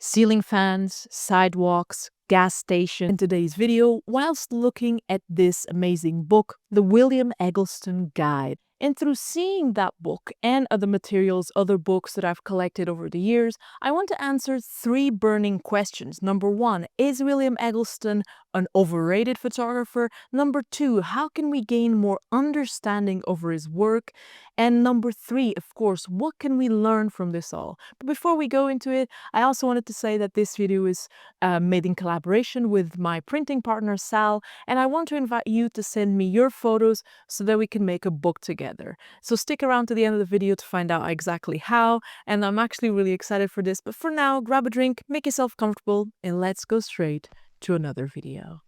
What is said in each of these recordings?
ceiling fans, sidewalks, gas station in today's video whilst looking at this amazing book, The William Eggleston Guide. And through seeing that book and other materials, other books that I've collected over the years, I want to answer three burning questions. Number one, is William Eggleston an overrated photographer? Number two, how can we gain more understanding over his work? And number three, of course, what can we learn from this all? But before we go into it, I also wanted to say that this video is made in collaboration with my printing partner, Sal, and I want to invite you to send me your photos so that we can make a book together. So stick around to the end of the video to find out exactly how, and I'm actually really excited for this. But for now, grab a drink, make yourself comfortable, and let's go straight to another video.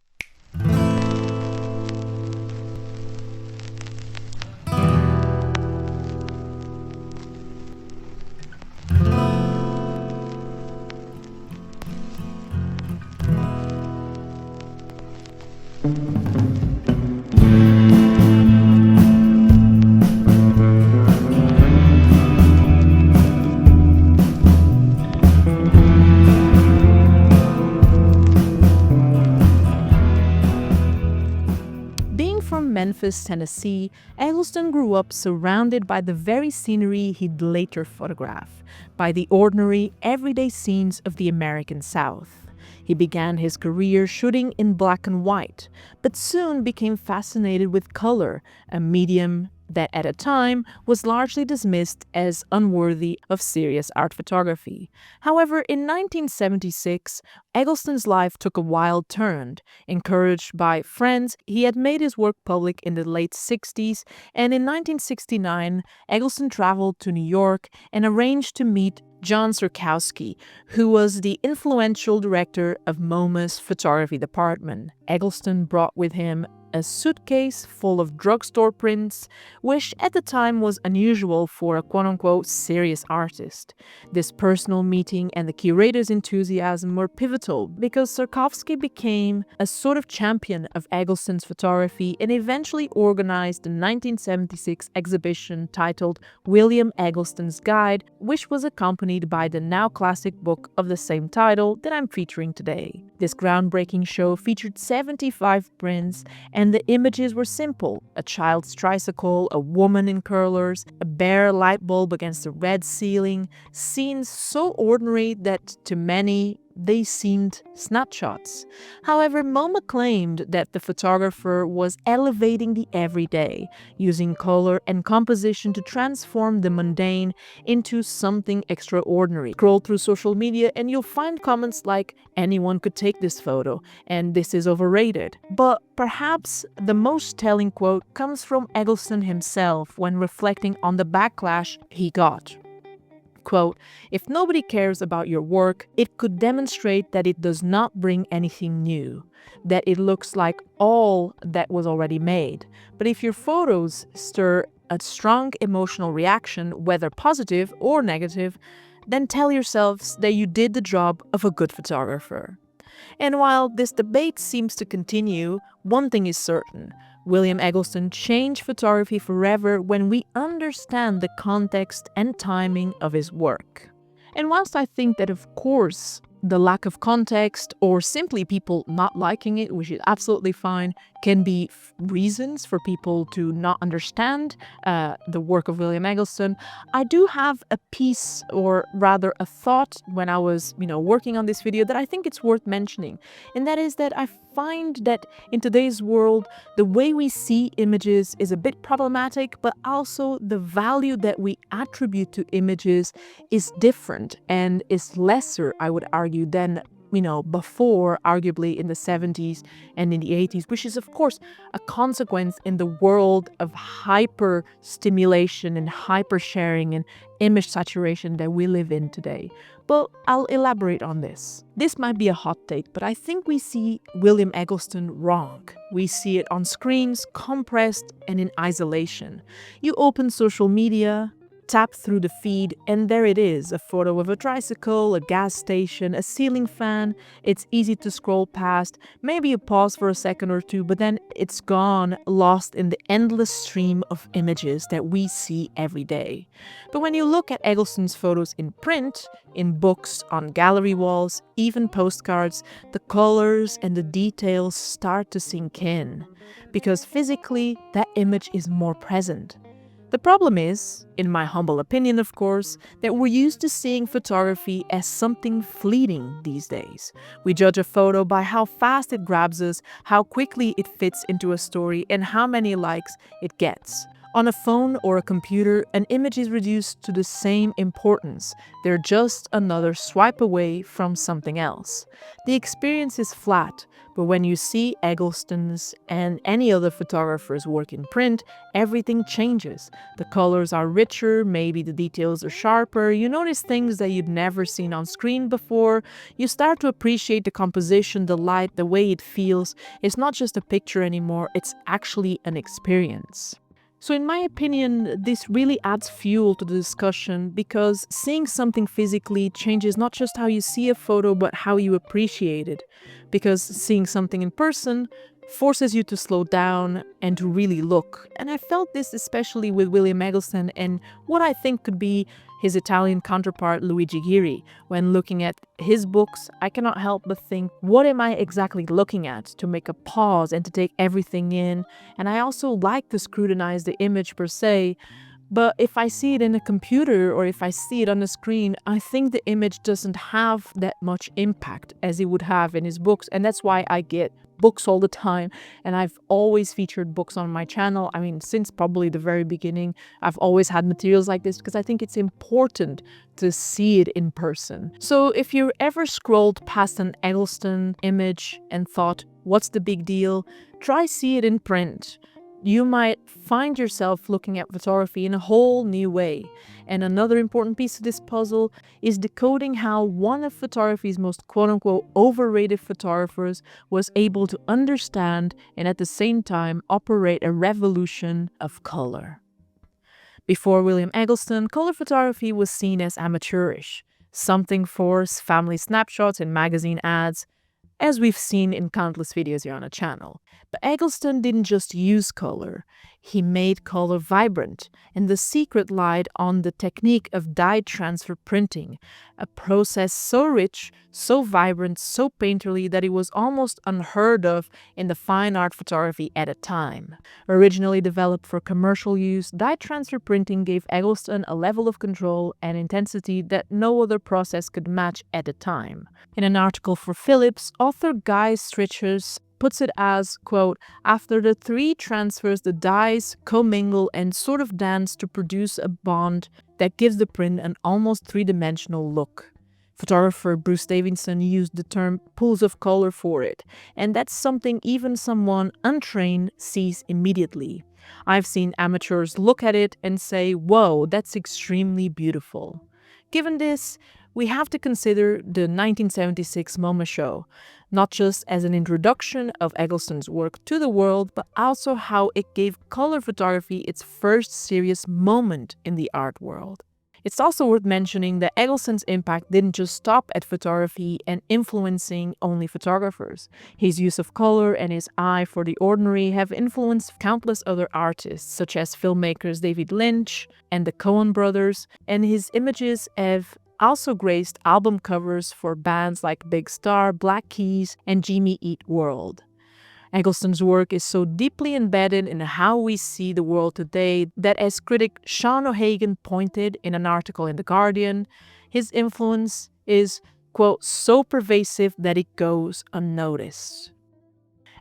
From Memphis, Tennessee, Eggleston grew up surrounded by the very scenery he'd later photograph, by the ordinary, everyday scenes of the American South. He began his career shooting in black and white, but soon became fascinated with color, a medium that at a time was largely dismissed as unworthy of serious art photography. However, in 1976, Eggleston's life took a wild turn. Encouraged by friends, he had made his work public in the late 60s, and in 1969, Eggleston traveled to New York and arranged to meet John Sirkowski, who was the influential director of MoMA's photography department. Eggleston brought with him a suitcase full of drugstore prints, which at the time was unusual for a quote-unquote serious artist. This personal meeting and the curator's enthusiasm were pivotal because Sirkowski became a sort of champion of Eggleston's photography and eventually organized the 1976 exhibition titled William Eggleston's Guide, which was accompanied by the now classic book of the same title that I'm featuring today. This groundbreaking show featured 75 prints, and the images were simple: a child's tricycle, a woman in curlers, a bare light bulb against a red ceiling, scenes so ordinary that to many they seemed snapshots. However, MoMA claimed that the photographer was elevating the everyday, using color and composition to transform the mundane into something extraordinary. Scroll through social media and you'll find comments like, "Anyone could take this photo," and "This is overrated." But perhaps the most telling quote comes from Eggleston himself when reflecting on the backlash he got. Quote, "If nobody cares about your work, it could demonstrate that it does not bring anything new, that it looks like all that was already made. But if your photos stir a strong emotional reaction, whether positive or negative, then tell yourselves that you did the job of a good photographer." And while this debate seems to continue, one thing is certain: William Eggleston changed photography forever when we understand the context and timing of his work. And whilst I think that, of course, the lack of context or simply people not liking it, which is absolutely fine, can be reasons for people to not understand the work of William Eggleston, I do have a piece, or rather a thought, when I was, working on this video that I think it's worth mentioning. And that is that I find that in today's world, the way we see images is a bit problematic, but also the value that we attribute to images is different and is lesser, I would argue, than before, arguably in the 70s and in the 80s, which is, of course, a consequence in the world of hyper stimulation and hyper sharing and image saturation that we live in today. But I'll elaborate on this. This might be a hot take, but I think we see William Eggleston wrong. We see it on screens, compressed and in isolation. You open social media, tap through the feed, and there it is, a photo of a tricycle, a gas station, a ceiling fan. It's easy to scroll past, maybe you pause for a second or two, but then it's gone, lost in the endless stream of images that we see every day. But when you look at Eggleston's photos in print, in books, on gallery walls, even postcards, the colors and the details start to sink in, because physically that image is more present. The problem is, in my humble opinion of course, that we're used to seeing photography as something fleeting these days. We judge a photo by how fast it grabs us, how quickly it fits into a story, and how many likes it gets. On a phone or a computer, an image is reduced to the same importance. They're just another swipe away from something else. The experience is flat, but when you see Eggleston's and any other photographer's work in print, everything changes. The colors are richer, maybe the details are sharper, you notice things that you'd never seen on screen before, you start to appreciate the composition, the light, the way it feels. It's not just a picture anymore, it's actually an experience. So in my opinion, this really adds fuel to the discussion, because seeing something physically changes not just how you see a photo, but how you appreciate it. Because seeing something in person forces you to slow down and to really look. And I felt this especially with William Eggleston and what I think could be his Italian counterpart Luigi Ghiri. When looking at his books, I cannot help but think, what am I exactly looking at? To make a pause and to take everything in. And I also like to scrutinize the image per se, but if I see it in a computer or if I see it on the screen, I think the image doesn't have that much impact as it would have in his books. And that's why I get books all the time, and I've always featured books on my channel. I mean, since probably the very beginning, I've always had materials like this because I think it's important to see it in person. So if you ever scrolled past an Eggleston image and thought, what's the big deal? Try see it in print. You might find yourself looking at photography in a whole new way. And another important piece of this puzzle is decoding how one of photography's most quote-unquote overrated photographers was able to understand and at the same time operate a revolution of color. Before William Eggleston, color photography was seen as amateurish, something for family snapshots and magazine ads, as we've seen in countless videos here on the channel. But Eggleston didn't just use color, he made color vibrant, and the secret lied on the technique of dye transfer printing, a process so rich, so vibrant, so painterly that it was almost unheard of in the fine art photography at a time. Originally developed for commercial use, dye transfer printing gave Eggleston a level of control and intensity that no other process could match at the time. In an article for Phillips, author Guy Strichers puts it as, quote, after the three transfers, the dyes commingle and sort of dance to produce a bond that gives the print an almost three-dimensional look. Photographer Bruce Davidson used the term pools of color for it, and that's something even someone untrained sees immediately. I've seen amateurs look at it and say, whoa, that's extremely beautiful. Given this, we have to consider the 1976 MoMA show, not just as an introduction of Eggleston's work to the world, but also how it gave color photography its first serious moment in the art world. It's also worth mentioning that Eggleston's impact didn't just stop at photography and influencing only photographers. His use of color and his eye for the ordinary have influenced countless other artists, such as filmmakers David Lynch and the Coen brothers, and his images have also graced album covers for bands like Big Star, Black Keys, and Jimmy Eat World. Eggleston's work is so deeply embedded in how we see the world today that, as critic Sean O'Hagan pointed in an article in The Guardian, his influence is, quote, so pervasive that it goes unnoticed.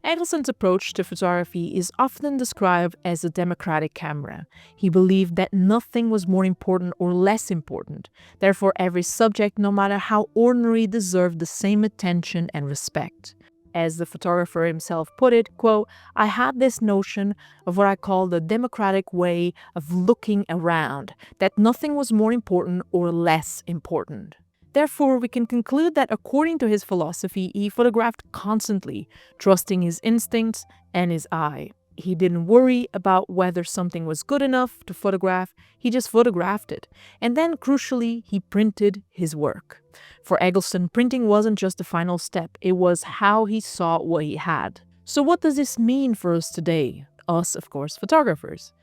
Eggleston's approach to photography is often described as a democratic camera. He believed that nothing was more important or less important. Therefore, every subject, no matter how ordinary, deserved the same attention and respect. As the photographer himself put it, quote, I had this notion of what I call the democratic way of looking around, that nothing was more important or less important. Therefore, we can conclude that according to his philosophy, he photographed constantly, trusting his instincts and his eye. He didn't worry about whether something was good enough to photograph, he just photographed it. And then, crucially, he printed his work. For Eggleston, printing wasn't just the final step, it was how he saw what he had. So what does this mean for us today? Us, of course, photographers.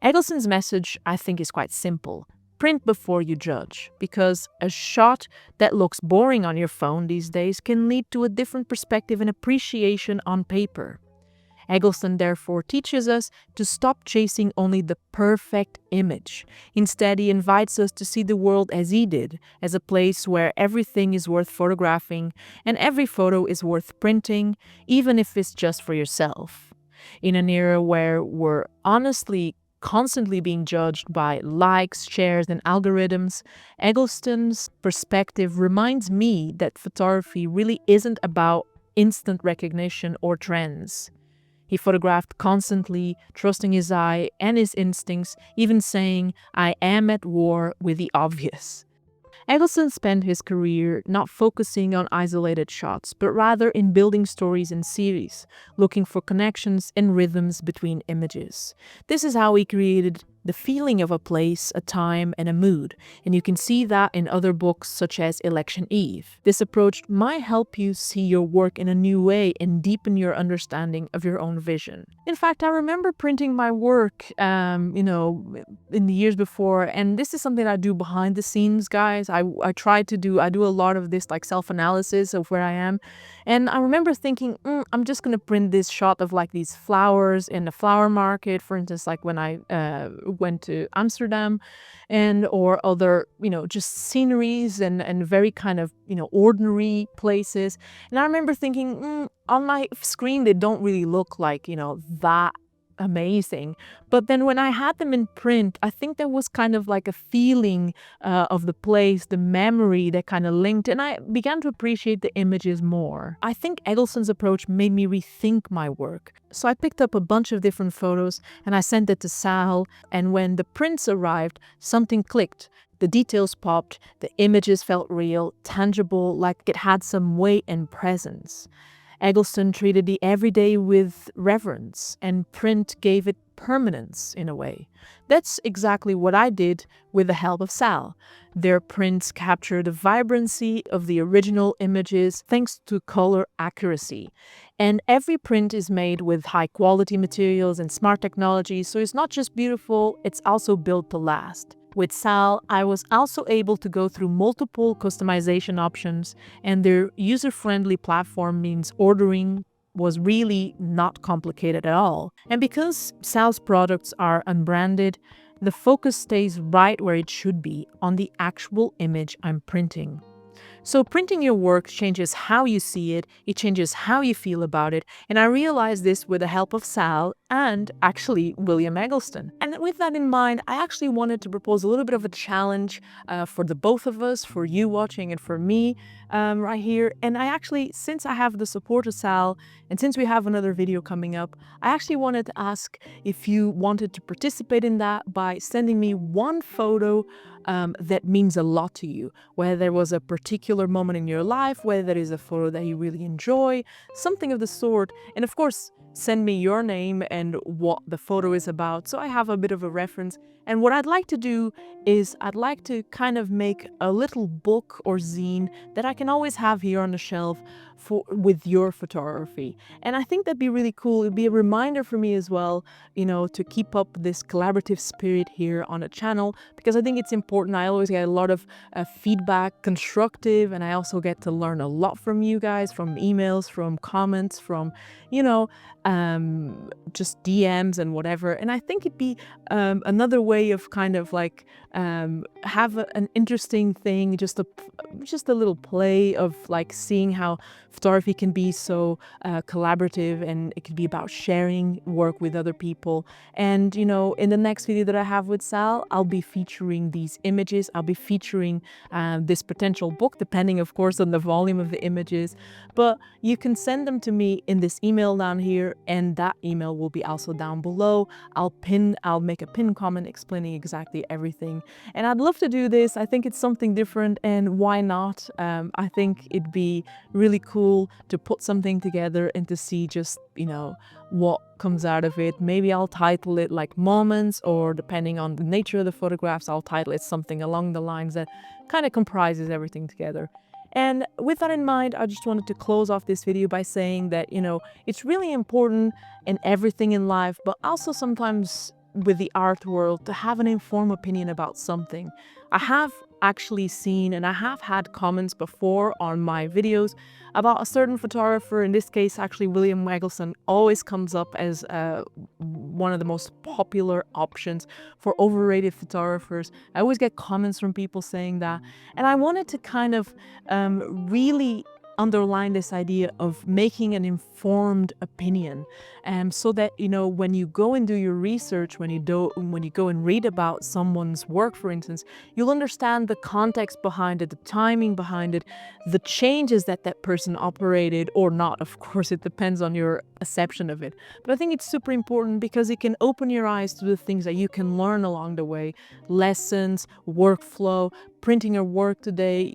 Eggleston's message, I think, is quite simple. Print before you judge, because a shot that looks boring on your phone these days can lead to a different perspective and appreciation on paper. Eggleston therefore teaches us to stop chasing only the perfect image. Instead, he invites us to see the world as he did, as a place where everything is worth photographing and every photo is worth printing, even if it's just for yourself. In an era where we're honestly constantly being judged by likes, shares, and algorithms, Eggleston's perspective reminds me that photography really isn't about instant recognition or trends. He photographed constantly, trusting his eye and his instincts, even saying, "I am at war with the obvious." Eggleston spent his career not focusing on isolated shots, but rather in building stories in series, looking for connections and rhythms between images. This is how he created the feeling of a place, a time, and a mood, and you can see that in other books such as Election Eve. This approach might help you see your work in a new way and deepen your understanding of your own vision. In fact, I remember printing my work, in the years before, and this is something I do behind the scenes, guys. I do a lot of this like self-analysis of where I am, and I remember thinking, I'm just gonna print this shot of like these flowers in the flower market, for instance, like when I went to Amsterdam, and or other, just sceneries and very kind of, ordinary places. And I remember thinking, on my screen, they don't really look like, that amazing. But then when I had them in print, I think there was kind of like a feeling of the place, the memory that kind of linked, and I began to appreciate the images more. I think Eggleston's approach made me rethink my work. So I picked up a bunch of different photos and I sent it to Sal, and when the prints arrived, something clicked. The details popped, the images felt real, tangible, like it had some weight and presence. Eggleston treated the everyday with reverence, and print gave it permanence in a way. That's exactly what I did with the help of Sal. Their prints capture the vibrancy of the original images thanks to color accuracy. And every print is made with high quality materials and smart technology, so it's not just beautiful, it's also built to last. With Sal, I was also able to go through multiple customization options, and their user-friendly platform means ordering was really not complicated at all. And because Sal's products are unbranded, the focus stays right where it should be, on the actual image I'm printing. So printing your work changes how you see it, it changes how you feel about it, and I realized this with the help of Sal and actually William Eggleston. And with that in mind, I actually wanted to propose a little bit of a challenge for the both of us, for you watching and for me right here. And I actually, since I have the support of Sal, and since we have another video coming up, I actually wanted to ask if you wanted to participate in that by sending me one photo that means a lot to you, whether there was a particular moment in your life, whether there is a photo that you really enjoy, something of the sort. And of course, send me your name and what the photo is about, so I have a bit of a reference. And what I'd like to do is I'd like to kind of make a little book or zine that I can always have here on the shelf with your photography. And I think that'd be really cool. It'd be a reminder for me as well, to keep up this collaborative spirit here on the channel, because I think it's important. I always get a lot of feedback, constructive, and I also get to learn a lot from you guys, from emails, from comments, from, just DMs and whatever. And I think it'd be another way of kind of like have an interesting thing, just a little play of like seeing how photography can be so collaborative, and it could be about sharing work with other people. And in the next video that I have with Sal, I'll be featuring these images. I'll be featuring this potential book, depending of course on the volume of the images, but you can send them to me in this email down here, and that email will be also down below. I'll make a pin comment explaining exactly everything. And I'd love to do this. I think it's something different, and why not? I think it'd be really cool to put something together and to see just, what comes out of it. Maybe I'll title it like Moments, or depending on the nature of the photographs, I'll title it something along the lines that kind of comprises everything together. And with that in mind, I just wanted to close off this video by saying that, it's really important in everything in life, but also sometimes with the art world, to have an informed opinion about something. I have actually seen, and I have had comments before on my videos about a certain photographer. In this case, actually, William Eggleston always comes up as one of the most popular options for overrated photographers. I always get comments from people saying that. And I wanted to kind of really underline this idea of making an informed opinion, so that when you go and do your research, when you go and read about someone's work, for instance, you'll understand the context behind it, the timing behind it, the changes that that person operated or not. Of course, it depends on your perception of it, but I think it's super important because it can open your eyes to the things that you can learn along the way: lessons, workflow, printing your work today,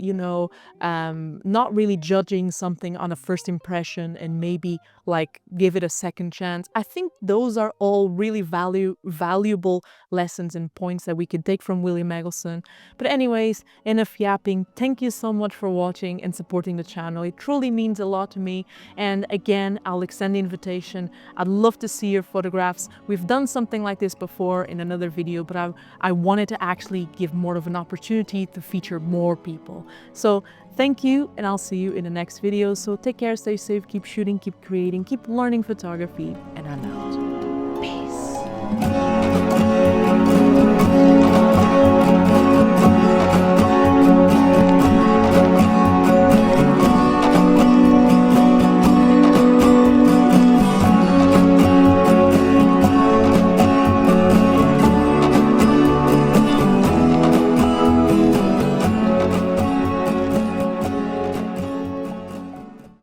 not really judging something on a first impression and maybe like give it a second chance. I think those are all really valuable lessons and points that we can take from William Eggleston. But anyways, enough yapping. Thank you so much for watching and supporting the channel. It truly means a lot to me. And again, I'll extend the invitation. I'd love to see your photographs. We've done something like this before in another video, but I wanted to actually give more of an opportunity to feature more people. So thank you, and I'll see you in the next video. So take care, stay safe, keep shooting, keep creating, keep learning photography, and I'm out. Peace.